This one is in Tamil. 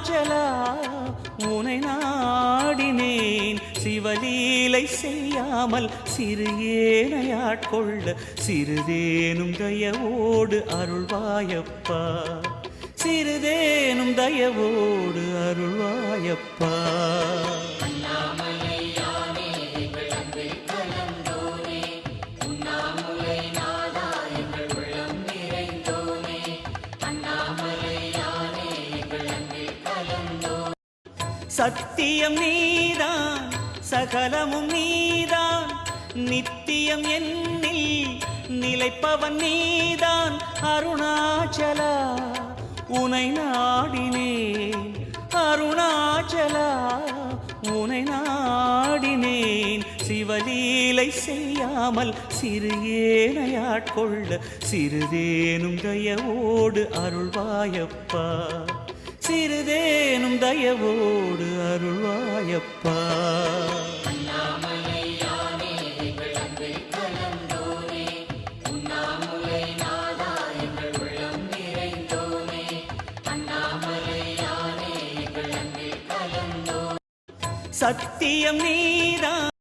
அருணாச்சலா உனை நாடினேன் சிவலீலை செய்யாமல் சிறு ஏனையாட்கொள்ள சிறிதேனும் தயவோடு அருள்வாயப்பா சிறிதேனும் தயவோடு அருள்வாயப்பா சத்தியம் நீதான் சகலமும் நீதான் நித்தியம் என்னில் நிலைப்பவன் நீதான் அருணாச்சலா உனை நாடினேன் அருணாச்சலா உனை நாடினேன் சிவலீலை செய்யாமல் சிறு ஏனையாட்கொள்ள சிறிதேனும் தயவோடு அருள்வாயப்பா சிறிதேனும் தயவோடு அருள்வாயப்பா சத்தியம் நீதான்